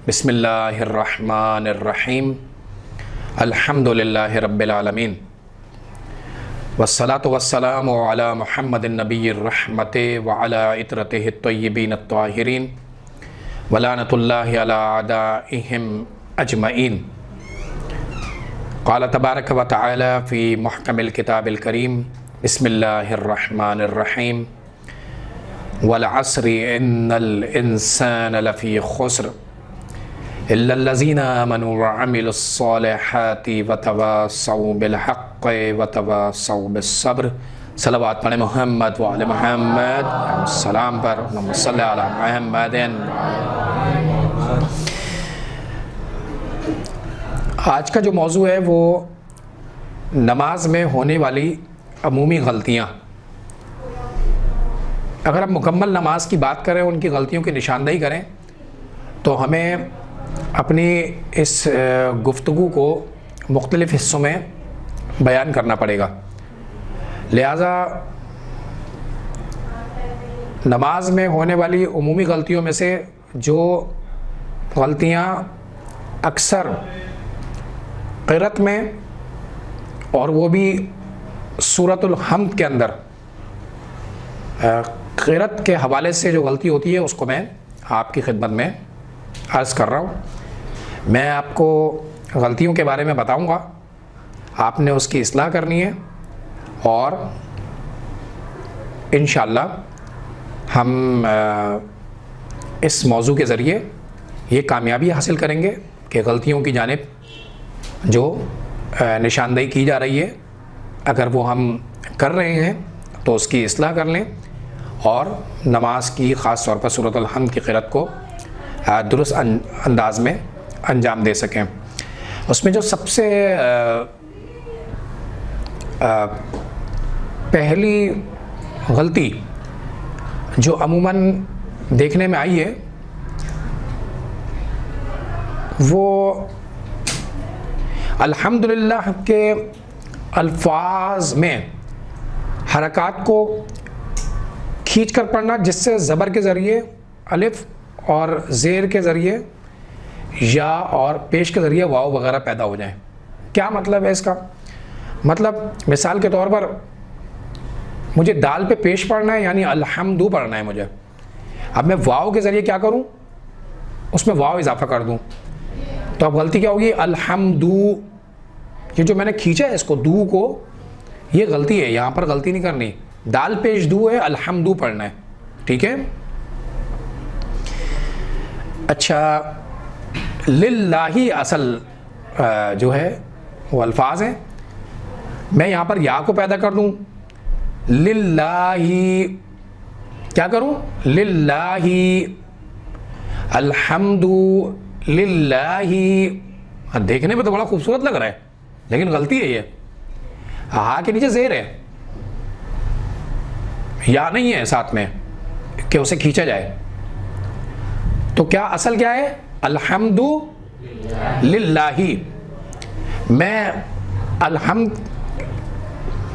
बिस्मिल्लाहिर्रहमानिर्रहीम। अल्हम्दुलिल्लाहि रब्बिल आलमीन वस्सलातु वस्सलामु अला मुहम्मदिन नबिय्यिर रहमति व अला इत्रतिहि त्वय्यिबीन अत्ताहिरीन व लानतुल्लाहि अला अदाइहिम अजमईन। क़ाल तबारक व तआला फ़ी मुहकमिल किताबिल करीम बिस्मिल्लाहिर्रहमानिर्रहीम वल अस्रि इन्नल इंसान लफ़ी खुस्र इल्लल्लज़ीना आमनू व अमिलुस्सॉलिहाति व तवास्सौ बिल हक़्क़ि व तवास्सौ बिस्सब्र। सलवात पढ़े मोहम्मद व आले मोहम्मद सलाम पर सल्लल्लाहु अला मुहम्मदिन। आज का जो मौजू है वो नमाज में होने वाली अमूमी गलतियाँ। अगर हम मुकम्मल नमाज की बात करें, उनकी गलतियों की निशानदेही करें, तो हमें अपनी इस गुफ्तगू को मुख्तलिफ़ हिस्सों में बयान करना पड़ेगा। लिहाजा नमाज में होने वाली अमूमी गलतियों में से जो गलतियाँ अक्सर क़िरात में और वो भी सूरतुल हम्द के अंदर क़िरात के हवाले से जो गलती होती है उसको मैं आपकी खिदमत में अर्ज़ कर रहा हूँ। मैं आपको गलतियों के बारे में बताऊँगा, आपने उसकी इस्लाह करनी है और इंशाअल्लाह हम इस मौजू के ज़रिए ये कामयाबी हासिल करेंगे कि गलतियों की जानिब जो निशानदेही की जा रही है, अगर वो हम कर रहे हैं तो उसकी इस्लाह कर लें और नमाज की ख़ास तौर पर सूरतुल हम्द की क़िरात को दुरुस्त अंदाज में अंजाम दे सकें। उसमें जो सबसे पहली गलती जो अमूमन देखने में आई है वो अल्हम्दुलिल्लाह के अल्फाज में हरकत को खींच कर पढ़ना, जिससे ज़बर के ज़रिए अलिफ और ज़ेर के ज़रिए या और पेश के ज़रिए वाव वगैरह पैदा हो जाए। क्या मतलब है इसका? मतलब मिसाल के तौर पर मुझे दाल पे पेश पढ़ना है, यानी अल्हम्दु पढ़ना है मुझे। अब मैं वाव के ज़रिए क्या करूं, उसमें वाव इजाफा कर दूं, तो अब गलती क्या होगी? अल्हम्दु, ये जो मैंने खींचा है इसको दू को, ये गलती है। यहाँ पर गलती नहीं करनी, दाल पेश दू है, अल्हम्दु पढ़ना है। ठीक है। अच्छा, लिल्लाही असल जो है वो अल्फाज हैं। मैं यहाँ पर या को पैदा कर दूँ, लिल्लाही, क्या करूँ? लिल्लाही, अल्हम्दु लिल्लाही। देखने में तो बड़ा खूबसूरत लग रहा है, लेकिन गलती है ये। हा के नीचे ज़ेर है, या नहीं है साथ में कि उसे खींचा जाए। तो क्या असल क्या है? अल्हम्दु लिल्लाही। मैं अल्हम्द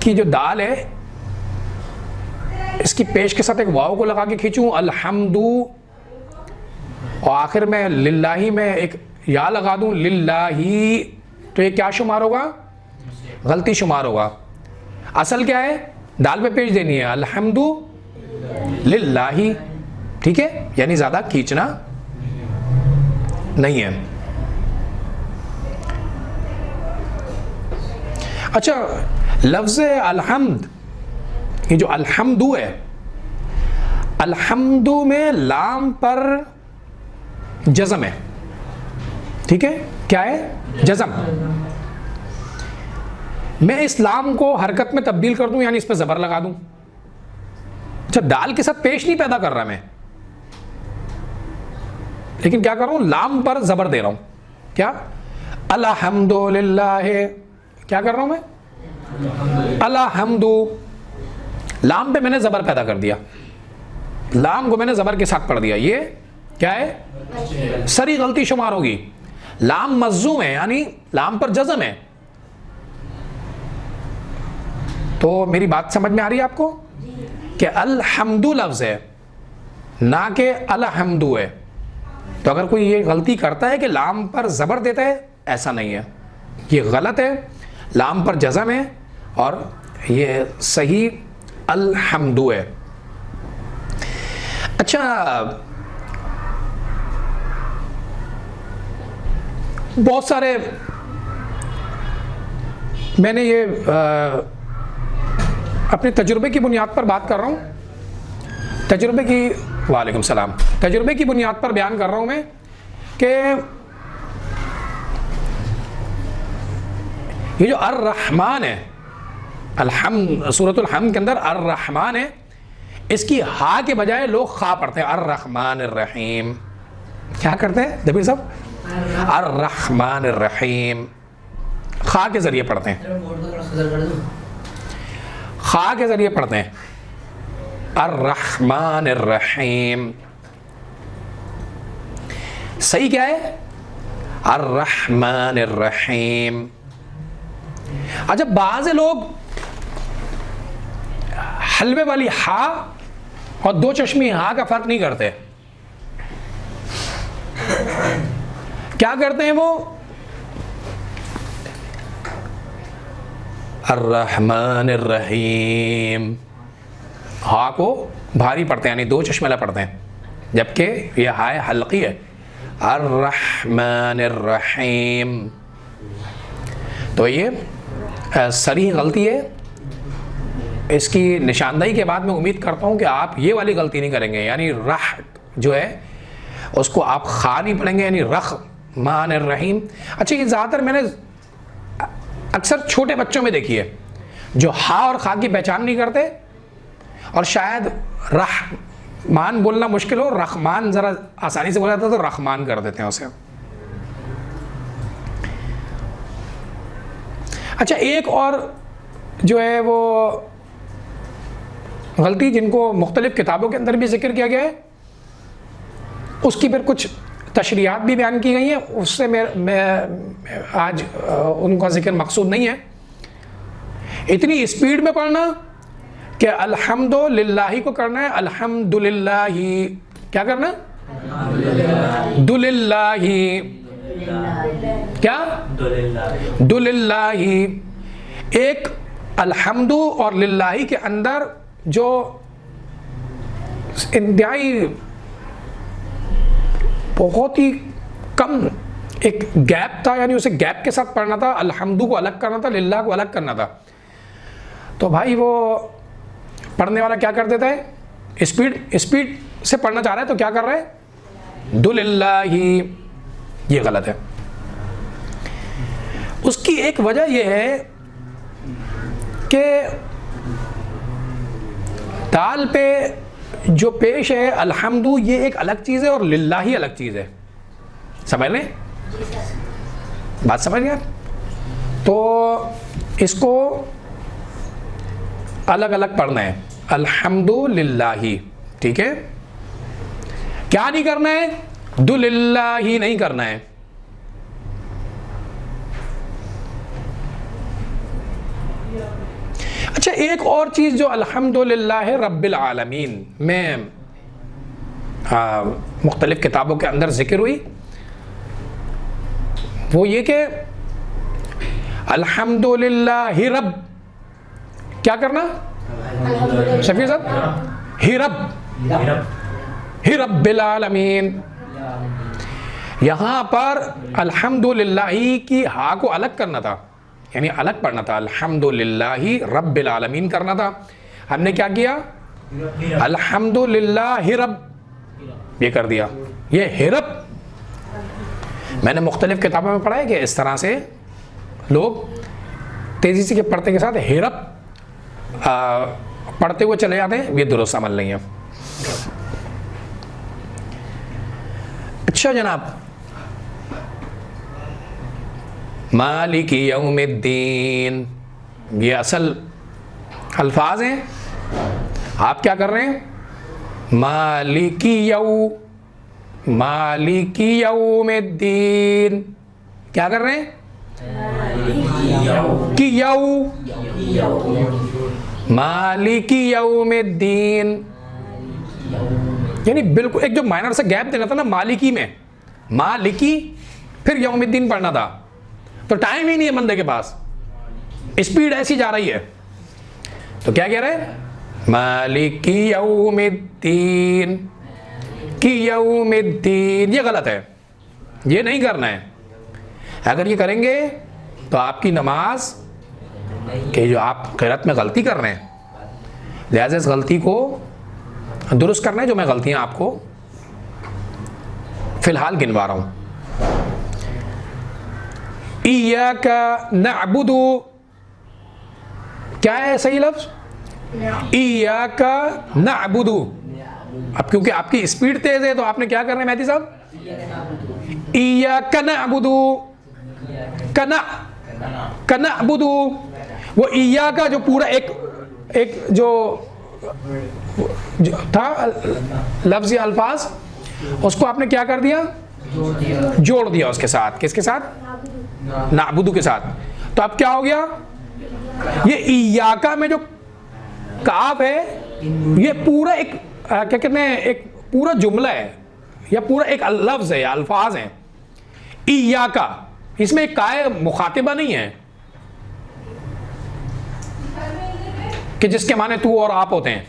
की जो दाल है इसकी पेश के साथ एक वाव को लगा के खींचूं, अल्हम्दु, और आखिर में लिल्लाही में एक या लगा दूं, लिल्लाही, तो ये क्या शुमार होगा? गलती शुमार होगा। असल क्या है? दाल पे पेश देनी है अल्हम्दु लिल्लाही। ठीक है, यानी ज़्यादा खींचना नहीं है। अच्छा, लफ्ज़ अलहम्द, ये जो अल्हम्दु है, अल्हम्दु में लाम पर जज़म है। ठीक है, क्या है? जज़म। मैं इस लाम को हरकत में तब्दील कर दूं, यानी इस पर ज़बर लगा दूं। अच्छा, दाल के साथ पेश नहीं पैदा कर रहा मैं, लेकिन क्या कर रहा हूं? लाम पर ज़बर दे रहा हूं। क्या? अल्हम्दुलिल्लाह, क्या कर रहा हूं मैं? अल्हम्दु, लाम पे मैंने ज़बर पैदा कर दिया, लाम को मैंने ज़बर के साथ पढ़ दिया। ये क्या है? सरी गलती शुमार होगी। लाम मज़्ज़ूम है, यानी लाम पर जज़म है। तो मेरी बात समझ में आ रही है आपको कि अल्हम्दु लफ्ज़ है, ना कि अलहम्दु है। तो अगर कोई ये गलती करता है कि लाम पर ज़बर देता है, ऐसा नहीं है, ये गलत है। लाम पर जज़म है और ये सही अल्हम्दु है। अच्छा, बहुत सारे मैंने ये अपने तजुर्बे की बुनियाद पर बात कर रहा हूँ, तजुर्बे की, वालेकुम सलाम, तजुर्बे की बुनियाद पर बयान कर रहा हूँ मैं कि ये जो अर्रहमान है, सूरतुल हम्द के अंदर अर्रहमान है, इसकी हा के बजाय लोग खा पढ़ते हैं, अर्रहमान अर्रहीम। क्या करते हैं दबीर साहब? अर्रहमान अर्रहीम, खा के जरिए पढ़ते हैं, खा के जरिए पढ़ते हैं, अर्रहमान अर्रहीम। सही क्या है? अर्रहमान अर्रहीम। अच्छा, बाज़ लोग हलवे वाली हा और दो चश्मी हा का फर्क नहीं करते। क्या करते हैं वो? अर्रहमान अर्रहीम, हा को भारी पढ़ते हैं, यानी दो चश्मे वाला पढ़ते हैं, जबकि यह हा हल्की है, अर्रहमान अर्रहीम। तो ये सरी गलती है। इसकी निशानदाही के बाद मैं उम्मीद करता हूँ कि आप ये वाली गलती नहीं करेंगे, यानी रह जो है उसको आप खा नहीं पढ़ेंगे, यानी रहमान रहीम। अच्छा, ये ज़्यादातर मैंने अक्सर छोटे बच्चों में देखी है जो हा और खा की पहचान नहीं करते, और शायद रहमान बोलना मुश्किल हो, रहमान ज़रा आसानी से बोला जाता तो रहमान कर देते हैं उसे। अच्छा, एक और जो है वो गलती जिनको मुख्तलिफ किताबों के अंदर भी जिक्र किया गया है, उसकी फिर कुछ तशरीहात भी बयान की गई हैं, उससे मैं आज उनका जिक्र मकसूद नहीं है। इतनी स्पीड में पढ़ना कि अल्हम्दुलिल्लाही को करना है, अल्हम्दुलिल्लाही, क्या करना? दुलिल्लाही, क्या? दुलिल्लाही। एक अल्हम्दु और लिल्लाही के अंदर जो इंतहाई बहुत ही कम एक गैप था, यानी उसे गैप के साथ पढ़ना था, अल्हम्दु को अलग करना था, लिल्लाह को अलग करना था। तो भाई वो पढ़ने वाला क्या कर देता है? स्पीड से पढ़ना चाह रहा है तो क्या कर रहा है? दुलिल्लाही। ये गलत है। उसकी एक वजह यह है कि दाल पे जो पेश है अल्हम्दु, ये एक अलग चीज़ है और लिल्लाही अलग चीज़ है। समझ लें बात? समझ गया? तो इसको अलग अलग पढ़ना है, अल्हम्दुलिल्लाही, ठीक है? क्या नहीं करना है? दुलिल्लाही नहीं करना है। अच्छा, एक और चीज़ जो अल्हम्दुलिल्लाह रब्बिल आलमीन में मुख्तलिफ किताबों के अंदर जिक्र हुई, वो ये कि अल्हम्दुलिल्लाह रब, क्या करना शफी साहब? ही रब्बिल आलमीन। यहाँ पर अल्हम्दुलिल्लाही की हा को अलग करना था, यानी अलग पढ़ना था, अल्हम्दुलिल्लाही रब्बिल आलमीन करना था। हमने क्या किया? अल्हम्दुलिल्लाही रब, ये कर दिया। ये हिरब मैंने मुख्तलिफ किताबों में पढ़ा है कि इस तरह से लोग तेज़ी से पढ़ते के साथ हिरब पढ़ते हुए चले जाते हैं, ये दुरुस्त अमल नहीं है। अच्छा जनाब, मालिकी यौमिद्दीन, ये असल अल्फाज हैं। आप क्या कर रहे हैं? मालिकी यौमिद्दीन, क्या कर रहे हैं? मालिकी यौमिद्दीन, यानी बिल्कुल एक जो माइनर से गैप देना था ना मालिकी में, मालिकी, फिर यौमिद्दीन पढ़ना था, तो टाइम ही नहीं है बंदे के पास, स्पीड ऐसी जा रही है। तो क्या कह रहे हैं, मालिकी यौमिद्दीन, की यौमिद्दीन, ये गलत है, ये नहीं करना है। अगर ये करेंगे तो आपकी नमाज के जो आप क़िरात में गलती कर रहे हैं, लिहाजा इस गलती को दुरुस्त करना है, जो मैं गलतियां आपको फिलहाल गिनवा रहा हूं। इय्याका नअबुदु, क्या है सही लफ्ज, इय्याका नअबुदु। अब क्योंकि आपकी स्पीड तेज है तो आपने क्या करना है मेहदी साहब, इय्याका नअबुदु, कनअबुदु, वो इय्याका जो पूरा एक जो था लफ्ज़ या अल्फाज, उसको आपने क्या कर दिया, जोड़ दिया उसके साथ, किसके साथ, नाबुदू के साथ। तो अब क्या हो गया, ये इय्याका में जो काफ है ये पूरा एक क्या कहते हैं, एक पूरा जुमला है या पूरा एक लफ्ज़ है या अल्फाज है। इय्याका, इसमें एक काय मुखातिबा नहीं है कि जिसके माने तू और आप होते हैं।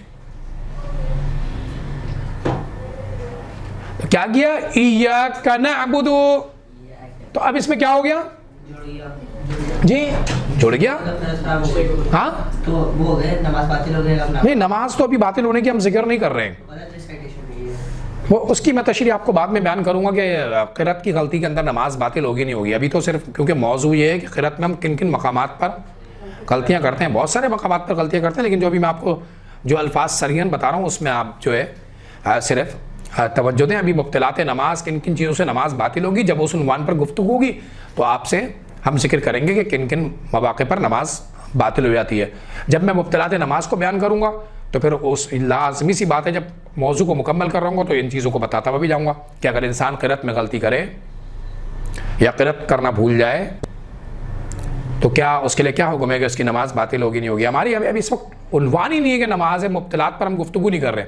तो क्या किया, इय्याका नअबुदु, तो अब इसमें क्या हो गया जी, जुड़ गया। हाँ तो वो हो गए, नमाज बातिल हो गए अपना। नहीं, नमाज तो अभी बातिल होने की हम जिक्र नहीं कर रहे हैं, वो उसकी मैं तशरीह आपको बाद में बयान करूंगा कि क़िरात की गलती के अंदर नमाज बातिल होगी नहीं होगी। अभी तो सिर्फ क्योंकि मौजू ये है कि क़िरात में हम किन किन मकामात पर गलतियाँ करते हैं, बहुत सारे मकामात पर गलतियाँ करते हैं, लेकिन जो अभी मैं आपको जो अल्फाज सरियन बता रहा हूँ उसमें आप जो है सिर्फ तवज्जो दें। अभी मुब्तलात नमाज, किन किन चीज़ों से नमाज बातिल होगी, जब उस उन्वान पर गुफ्तगू होगी तो आपसे हम जिक्र करेंगे कि किन किन मौक़े पर नमाज बातिल हो जाती है। जब मैं मुब्तलात नमाज को बयान करूँगा तो फिर उस लाजमी सी बात है, जब मौजू को मुकम्मल कर रहा हूँ तो इन चीज़ों को बताता हुआ भी जाऊँगा कि अगर इंसान क़िरात में गलती करे या क़िरात करना भूल जाए तो क्या उसके लिए क्या हुक्म है कि उसकी नमाज बातिल होगी नहीं होगी। हमारी अभी इस वक्त उन्वान ही नहीं है कि नमाज है, मुब्तलात पर हम गुफ्तगू नहीं कर रहे,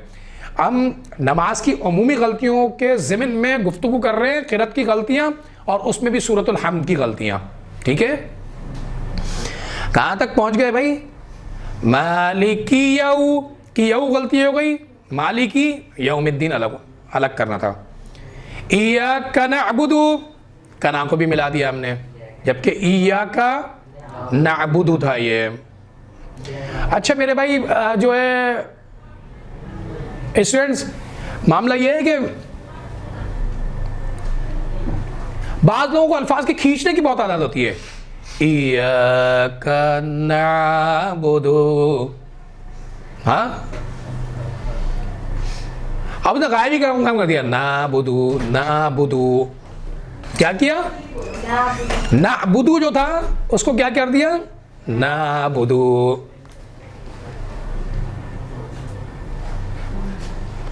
हम नमाज की अमूमी गलतियों के ज़िमन में गुफ्तगू कर रहे हैं, क़िरात की गलतियाँ और उसमें भी सूरतुल हम्द की गलतियाँ। ठीक है, कहाँ तक पहुँच गए भाई, मालिकी यऊ की यऊ गलती हो गई, मालिकी यौमिद्दीन अलग अलग करना था। इय्याका नअबुदु, कना को भी मिला दिया हमने, जबकि इय्याका नअबुदु था ये। अच्छा मेरे भाई जो है स्टूडेंट्स, मामला ये है कि बाद लोगों को अल्फाज के खींचने की बहुत आदत होती है। इय्याका नअबुदु, हाँ अब तो गायब ही काम कर दिया, नाबुदु नाबुदु, क्या किया, नाबुदु जो था उसको क्या कर दिया, नाबुदु।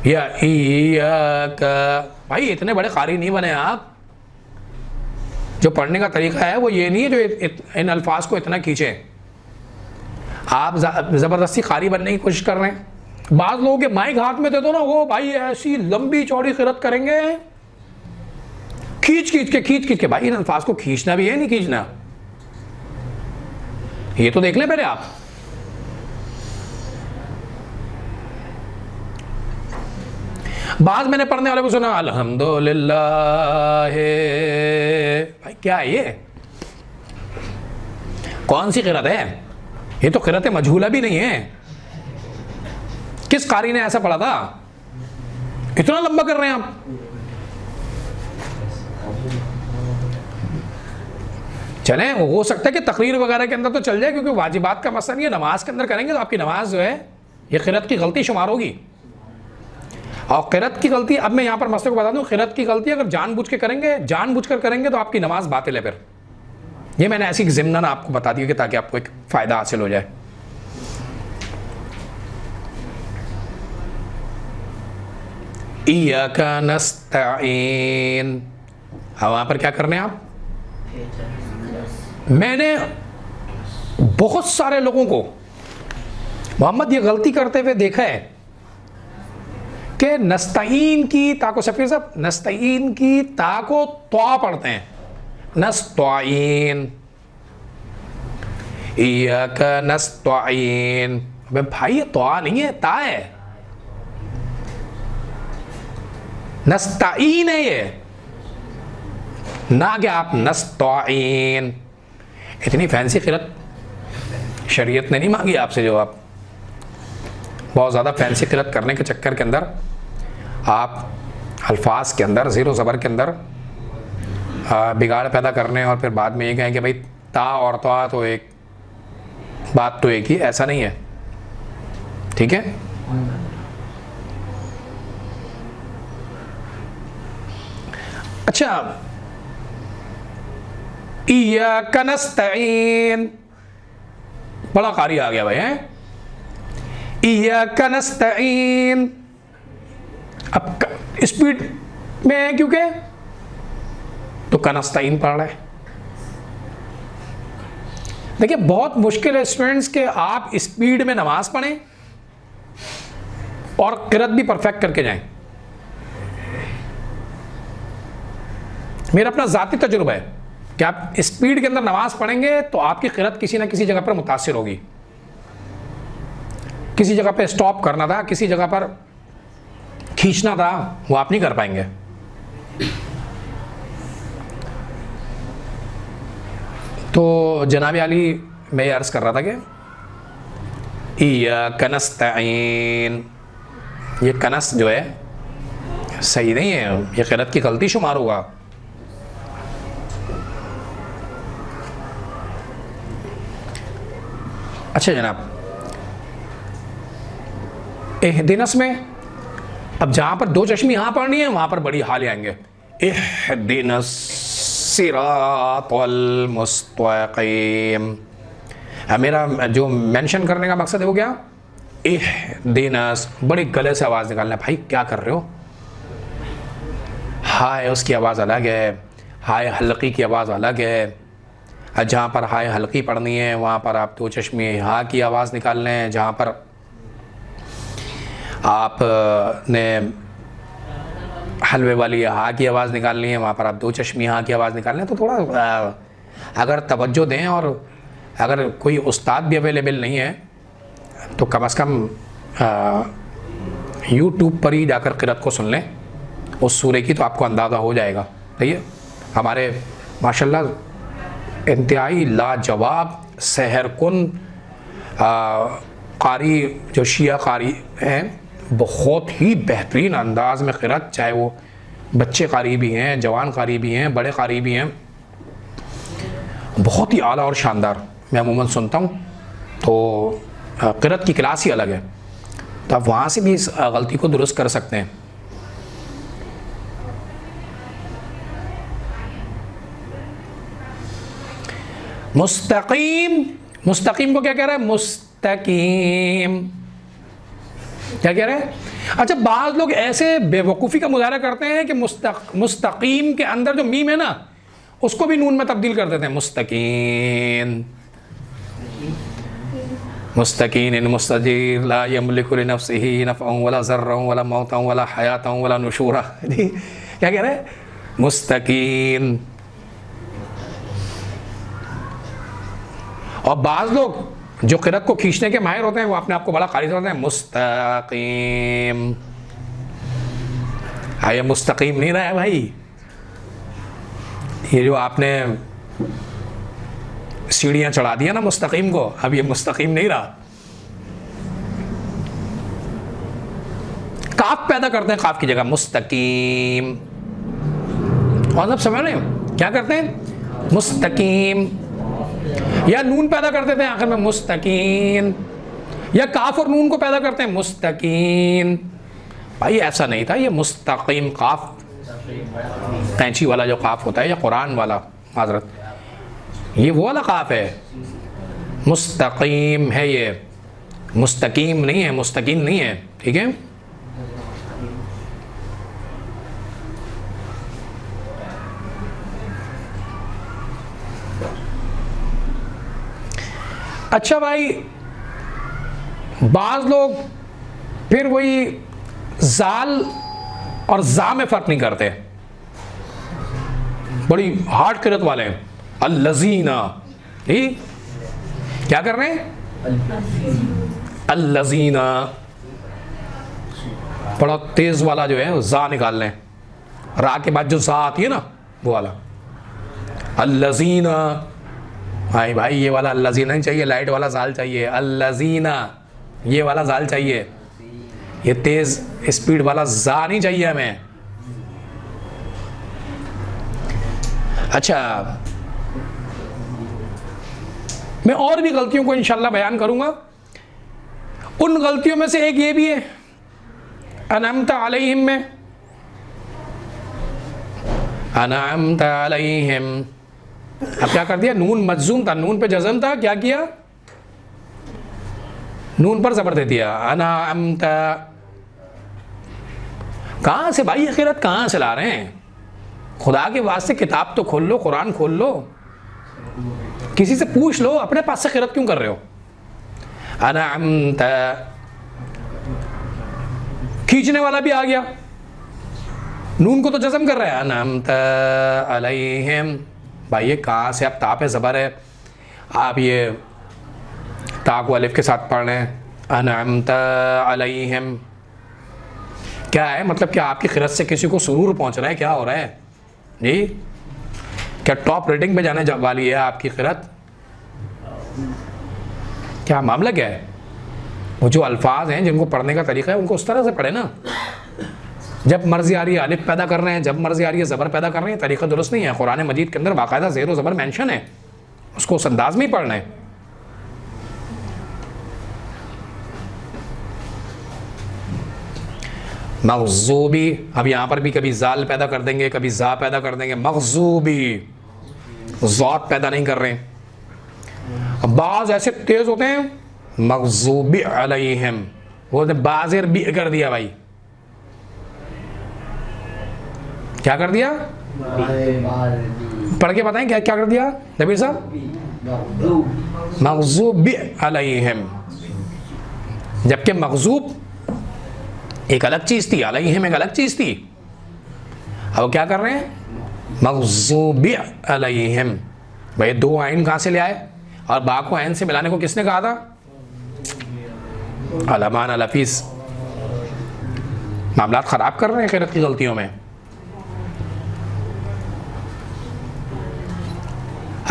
या इय्याका, भाई इतने बड़े कारी नहीं बने आप। जो पढ़ने का तरीका है वो ये नहीं है जो इन अल्फाज को इतना खींचे। आप ज़बरदस्ती कारी बनने की कोशिश कर रहे हैं। बाद लोगों के माइक हाथ में दे दो ना, वो भाई ऐसी लंबी चौड़ी क़िरात करेंगे खींच खींच के। भाई इन अल्फाज को खींचना भी है, नहीं खींचना, ये तो देख लें पहले आप। बाद मैंने पढ़ने वाले को सुना अल्हम्दुलिल्लाह, भाई क्या है ये, कौन सी क़िरात है ये, तो क़िरात मजहूला भी नहीं है। किस कारी ने ऐसा पढ़ा था, इतना लंबा कर रहे हैं आप। चलें, हो सकता है कि तकरीर वगैरह के अंदर तो चल जाए, क्योंकि वाजिबात का मसला नहीं है, नमाज के अंदर करेंगे तो आपकी नमाज जो है ये क़िरात की गलती शुमार होगी। और क़िरात की गलती, अब मैं यहाँ पर मसले को बता दूँ, क़िरात की गलती अगर जानबूझकर करेंगे तो आपकी नमाज बातिल है। फिर ये मैंने ऐसी ज़िम्नन आपको बता दिया कि ताकि आपको एक फ़ायदा हासिल हो जाए। इय्याका नस्तईन, वहाँ पर क्या करने हैं आप, मैंने बहुत सारे लोगों को मोहम्मद ये गलती करते हुए देखा है कि नस्तईन की ता को सफीर साहब, नस्तईन की ता को त्वा पढ़ते हैं, नस्तईन, इय्याक नस्तईन। अबे भाई ये त्वा नहीं है, ता है, नस्तईन है ये, ना क्या आप नस्तईन। इतनी फैंसी क़िरात शरीयत ने नहीं मांगी आपसे, जो आप बहुत ज़्यादा फैंसी क़िरात करने के चक्कर के अंदर आप अल्फाज के अंदर ज़ीरो ज़बर के अंदर बिगाड़ पैदा करने और फिर बाद में ये कहें कि भाई ता और त्वा तो एक बात, तो एक ही, ऐसा नहीं है, ठीक है। अच्छा, इय्याक नस्तईन, बड़ा कारी आ गया भाई, हैं, इय्याक नस्तईन। अब स्पीड में है क्योंकि तो कनस्तईन पढ़ रहा है। देखिए बहुत मुश्किल है स्टूडेंट्स के आप स्पीड में नमाज पढ़ें और क़िरात भी परफेक्ट करके जाएं। मेरा अपना ज़ाती तजुर्बा है कि आप स्पीड के अंदर नमाज पढ़ेंगे तो आपकी क़िरात किसी ना किसी जगह पर मुतासिर होगी। किसी जगह पर स्टॉप करना था, किसी जगह पर खींचना था, वो आप नहीं कर पाएंगे। तो जनाब अली मैं ये अर्ज़ कर रहा था कि इय्याक नस्तईन, ये कनस जो है सही नहीं है, ये क़िरात की गलती शुमार होगा। अच्छा जनाब, इहदिनस में अब जहाँ पर दो चश्मी यहाँ पढ़नी है वहाँ पर बड़ी हाल आएंगे, इहदिनस सिरातल मुस्तकीम। मेरा जो मेंशन करने का मकसद है वो क्या, इहदिनस, बड़ी गले से आवाज़ निकालना है। भाई क्या कर रहे हो, हाय उसकी आवाज़ अलग है, हाय हल्की की आवाज़ अलग है। जहाँ पर हाय हल्की पढ़नी है वहाँ पर आप दो चश्मे हा की आवाज़ निकाल लें, जहाँ पर आपने हलवे वाली हा की आवाज़ निकालनी है वहाँ पर आप दो चश्मी हा की आवाज़ निकाल लें। तो थोड़ा अगर तवज्जो दें, और अगर कोई उस्ताद भी अवेलेबल नहीं है तो कम से कम यूट्यूब पर ही जाकर क़िरात को सुन लें उस सूरे की, तो आपको अंदाज़ा हो जाएगा। सही है, हमारे माशाल्लाह इंतहाई लाजवाब सहर कुन कारी जो शिया कारी हैं, बहुत ही बेहतरीन अंदाज में क़िरात, चाहे वो बच्चे कारी भी हैं, जवान कारी भी हैं, बड़े कारी भी हैं, बहुत ही आला और शानदार मैं अमूमन सुनता हूँ। तो क़िरात की क्लास ही अलग है, तो आप वहाँ से भी इस गलती को दुरुस्त कर सकते हैं। मुस्तकीम, मुस्तकीम को क्या कह रहा है, मुस्तकीम, क्या कह रहे हैं। अच्छा, बाज़ लोग ऐसे बेवकूफ़ी का मुज़ाहरा करते हैं कि मुस्तकीम के अंदर जो मीम है ना उसको भी नून में तब्दील कर देते हैं, मुस्तकीन, मुस्तकीन मुस्तजीर ला यमलिकु लिनफ्सिही नफ़अन वला ज़र्रन वला मौतन वला हयातन वला नुशूरा। क्या कह रहे हैं, मुस्तकीन। और बाज़ लोग जो क़िरात को खींचने के माहिर होते हैं वो अपने आप को बड़ा कारी होते हैं, मुस्तकीम। ये मुस्तकीम नहीं रहा है भाई, ये जो आपने सीढ़ियाँ चढ़ा दिया ना मुस्तकीम को, अब ये मुस्तकीम नहीं रहा। काफ पैदा करते हैं, काफ की जगह मुस्तकीम। और सब समझ रहे हैं क्या करते हैं, मुस्तकीम। या नून पैदा कर देते हैं आखिर में, मुस्तकीन। या काफ और नून को पैदा करते हैं, मुस्तकीन। भाई ऐसा नहीं था, ये मुस्तकीम काफ, कैंची वाला जो काफ होता है, या कुरान वाला, माजरत, ये वो वाला काफ है, मुस्तकीम है ये, मुस्तकीम नहीं है, मुस्तकीम नहीं है, ठीक है। अच्छा भाई, बाज़ लोग फिर वही जाल और जा में फ़र्क नहीं करते, बड़ी हार्ड किरत वाले हैं। अल्लज़ीना, ठीक, क्या कर रहे हैं? अल्लज़ीना, बड़ा तेज़ वाला जो है जा निकाल लें, रा के बाद जो जा आती है ना वो वाला अल्लज़ीना। भाई भाई ये वाला अल्लज़ीना नहीं चाहिए, लाइट वाला जाल चाहिए। अल्लज़ीना ये वाला जाल चाहिए, ये तेज़ स्पीड वाला जा नहीं चाहिए हमें। अच्छा, मैं और भी गलतियों को इंशाल्लाह बयान करूंगा। उन गलतियों में से एक ये भी है, अनअमता अलैहिम में, अनअमता अलैहिम, अब क्या कर दिया? नून मजजूम था, नून पे जज़म था, क्या किया? नून पर ज़बर दे दिया, अनअमता। कहाँ से भाई ये क़िरात कहाँ से ला रहे हैं? खुदा के वास्ते किताब तो खोल लो, कुरान खोल लो, किसी से पूछ लो, अपने पास से क़िरात क्यों कर रहे हो? अनअमता, खींचने वाला भी आ गया, नून को तो जज़म कर रहा है, अनअमता अलैहिम। भाई ये कहाँ से? अब ता पे ज़बर है, आप ये ता को अलिफ के साथ पढ़ रहे हैं, अनअमता अलैहिम। क्या है मतलब? क्या आपकी क़िरात से किसी को सुरूर पहुँच रहा है? क्या हो रहा है जी? क्या टॉप रेटिंग पे जाने वाली है आपकी क़िरात? क्या मामला क्या है? वो जो अल्फाज हैं जिनको पढ़ने का तरीका है उनको उस तरह से पढ़े ना। जब मर्जी आ रही है अलिफ पैदा कर रहे हैं, जब मर्जी आ रही है ज़बर पैदा कर रहे हैं, तरीका दुरुस्त नहीं है। कुरान मजीद के अंदर बाकायदा ज़ेर व ज़बर मेंशन है, उसको उस अंदाज में ही पढ़ना है। मग़ज़ूबी, अब यहाँ पर भी कभी ज़ाल पैदा कर देंगे, कभी ज़ा पैदा कर देंगे। मग़ज़ूबी, ज़ात पैदा नहीं कर रहे हैं। बाज़ ऐसे तेज़ होते हैं, मग़ज़ूबी अलैहिम, वो बाज़ेर भी कर दिया भाई, क्या कर दिया? पढ़ के बताएं क्या क्या कर दिया नबीर साहब? मग़ज़ूबी अलैहिम, जबकि मग़ज़ूब एक अलग चीज़ थी, अलैहिम एक अलग चीज़ थी। अब क्या कर रहे हैं? मग़ज़ूबी अलैहिम। भाई दो आइन कहाँ से ले आए? और बा को आइन से मिलाने को किसने कहा था? अलमान अलफीस। मामलात ख़राब कर रहे हैं क़िरात की गलतियों में।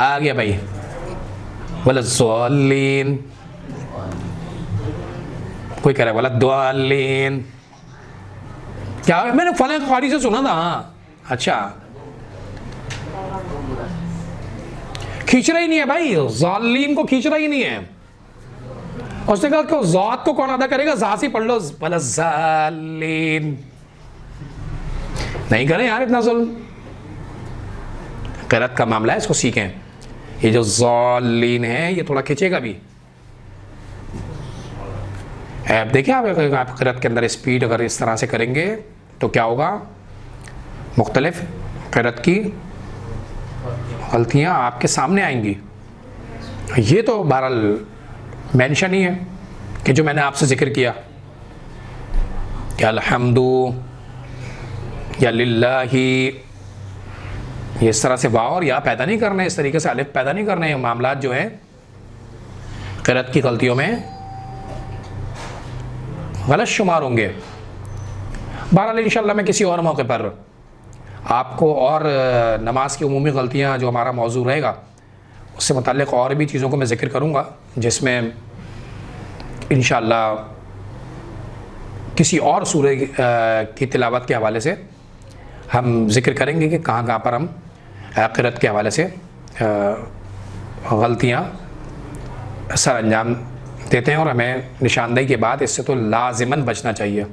आ गया भाई, वलद्दाल्लीन, कोई कह रहा है वलद्दाल्लीन, क्या? मैंने फलां क़ारी से सुना था। हाँ अच्छा, खींच रहा ही नहीं है भाई, ज़ाल्लीन को खींच रहा ही नहीं है। उसने कहा कि ज़ात को कौन अदा करेगा? ज़ा से पढ़ लो, वलद्दाल्लीन। नहीं करें यार इतना जुल्म, क़िरात का मामला है, इसको सीखें। ये जो ज़ाल्लीन है ये थोड़ा खींचेगा भी। आप देखिए, आप क़िरात के अंदर स्पीड अगर इस तरह से करेंगे तो क्या होगा? मुख्तलिफ क़िरात की गलतियाँ आपके सामने आएंगी। ये तो बहरहाल मेंशन ही है कि जो मैंने आपसे जिक्र किया कि अल्हम्दु या लिल्लाही, ये इस तरह से वाव और या पैदा नहीं करना है, इस तरीके से अलिफ पैदा नहीं करना है। मामलात जो है क़िरात की गलतियों में गलत शुमार होंगे। बहरहाल इंशाअल्लाह मैं किसी और मौके पर आपको और नमाज की उमूमी गलतियाँ जो हमारा मौजू रहेगा उससे मुताल्लिक़ और भी चीज़ों को मैं ज़िक्र करूँगा, जिसमें इंशाअल्लाह किसी और सूरे की तिलावत के हवाले से हम ज़िक्र करेंगे कि कहाँ कहाँ पर हम क़िरात के हवाले से गलतियाँ सर अंजाम देते हैं, और हमें निशानदेही के बाद इससे तो लाज़िमन बचना चाहिए।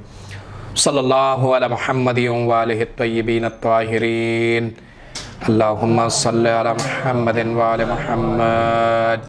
सल्लल्लाहु अला मुहम्मद व आलिहि तय्यबीन अत्ताहिरीन। अल्लाहुम्मा सल्लि अला मुहम्मद व आलि मुहम्मद।